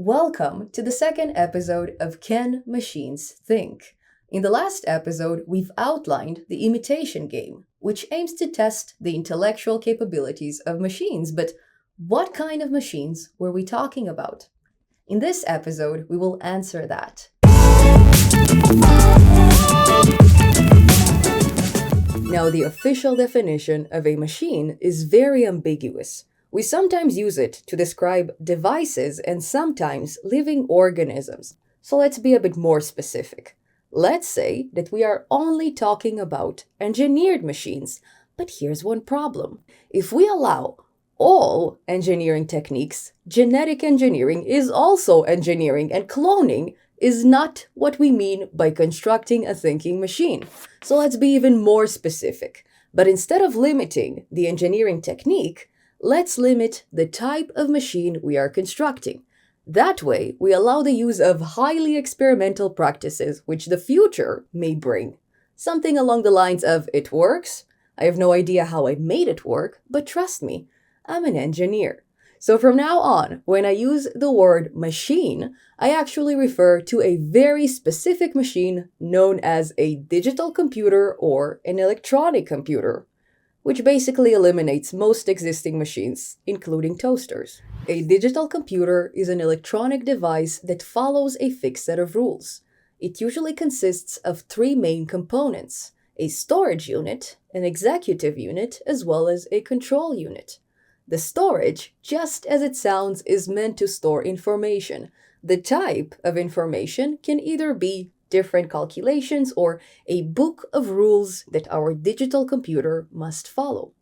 Welcome to the second episode of Can Machines Think? In the last episode, we've outlined the imitation game, which aims to test the intellectual capabilities of machines. But what kind of machines were we talking about? In this episode, we will answer that. Now, the official definition of a machine is very ambiguous. We sometimes use it to describe devices and sometimes living organisms. So let's be a bit more specific. Let's say that we are only talking about engineered machines. But here's one problem. If we allow all engineering techniques, genetic engineering is also engineering, and cloning is not what we mean by constructing a thinking machine. So let's be even more specific. But instead of limiting the engineering technique, let's limit the type of machine we are constructing. That way, we allow the use of highly experimental practices which the future may bring. Something along the lines of, it works. I have no idea how I made it work, but trust me, I'm an engineer. So from now on, when I use the word machine, I actually refer to a very specific machine known as a digital computer or an electronic computer, which basically eliminates most existing machines, including toasters. A digital computer is an electronic device that follows a fixed set of rules. It usually consists of three main components: a storage unit, an executive unit, as well as a control unit. The storage, just as it sounds, is meant to store information. The type of information can either be different calculations or a book of rules that our digital computer must follow.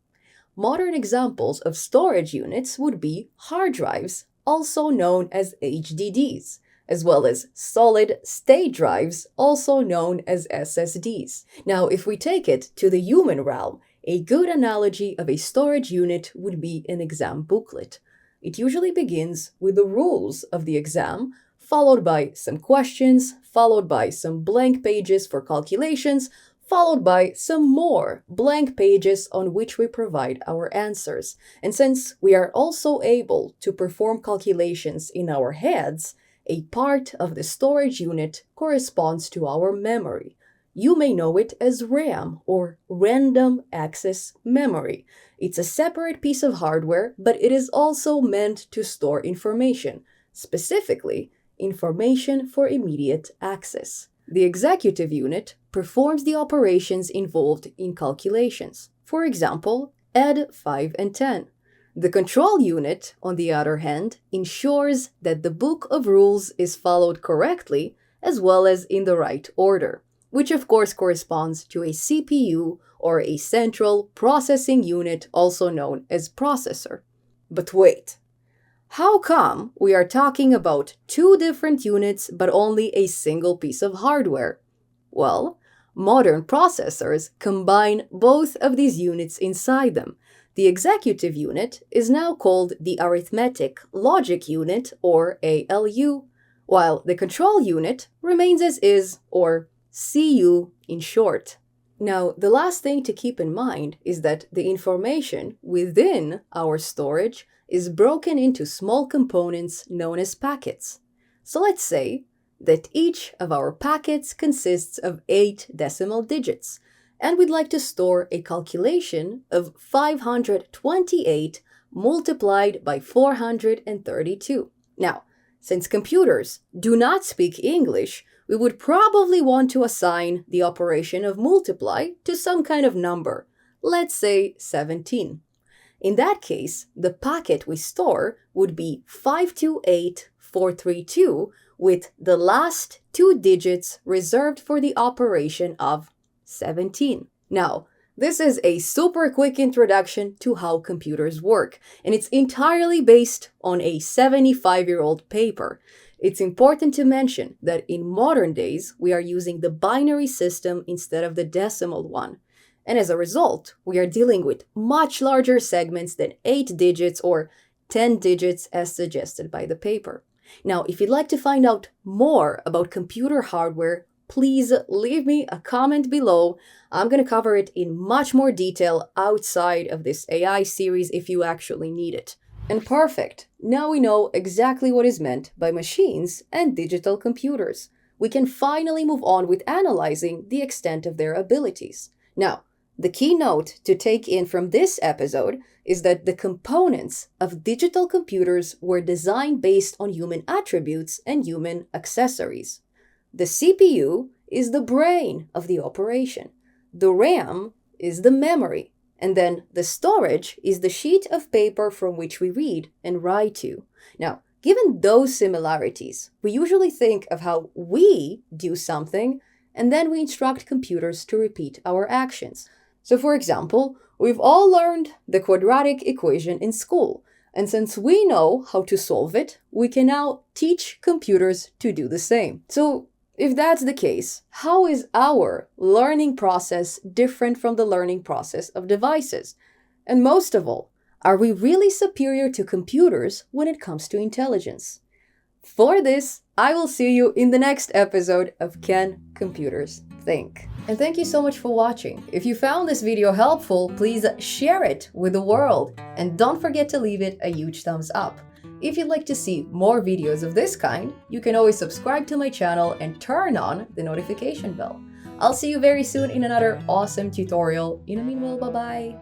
Modern examples of storage units would be hard drives, also known as HDDs, as well as solid-state drives, also known as SSDs. Now, if we take it to the human realm, a good analogy of a storage unit would be an exam booklet. It usually begins with the rules of the exam, followed by some questions, followed by some blank pages for calculations, followed by some more blank pages on which we provide our answers. And since we are also able to perform calculations in our heads, a part of the storage unit corresponds to our memory. You may know it as RAM, or Random Access Memory. It's a separate piece of hardware, but it is also meant to store information, specifically information for immediate access. The executive unit performs the operations involved in calculations. For example, add 5 and 10. The control unit, on the other hand, ensures that the book of rules is followed correctly as well as in the right order, which of course corresponds to a CPU or a central processing unit, also known as processor. But wait. How come we are talking about two different units but only a single piece of hardware? Well, modern processors combine both of these units inside them. The executive unit is now called the arithmetic logic unit, or ALU, while the control unit remains as is, or CU in short. Now, the last thing to keep in mind is that the information within our storage is broken into small components known as packets. So let's say that each of our packets consists of 8 decimal digits, and we'd like to store a calculation of 528 multiplied by 432. Now, since computers do not speak English, we would probably want to assign the operation of multiply to some kind of number, let's say 17. In that case, the packet we store would be 528432, with the last 2 digits reserved for the operation of 17. Now, this is a super quick introduction to how computers work, and it's entirely based on a 75-year-old paper. It's important to mention that in modern days, we are using the binary system instead of the decimal one. And as a result, we are dealing with much larger segments than 8 digits or 10 digits as suggested by the paper. Now, if you'd like to find out more about computer hardware, please leave me a comment below. I'm going to cover it in much more detail outside of this AI series if you actually need it. And perfect. Now we know exactly what is meant by machines and digital computers. We can finally move on with analyzing the extent of their abilities. Now, the key note to take in from this episode is that the components of digital computers were designed based on human attributes and human accessories. The CPU is the brain of the operation. The RAM is the memory. And then the storage is the sheet of paper from which we read and write to. Now, given those similarities, we usually think of how we do something and then we instruct computers to repeat our actions. So, for example, we've all learned the quadratic equation in school. And since we know how to solve it, we can now teach computers to do the same. So, if that's the case, how is our learning process different from the learning process of devices? And most of all, are we really superior to computers when it comes to intelligence? For this, I will see you in the next episode of Can Computers Think? And thank you so much for watching. If you found this video helpful, please share it with the world. And don't forget to leave it a huge thumbs up. If you'd like to see more videos of this kind, you can always subscribe to my channel and turn on the notification bell. I'll see you very soon in another awesome tutorial. In the meanwhile, bye-bye!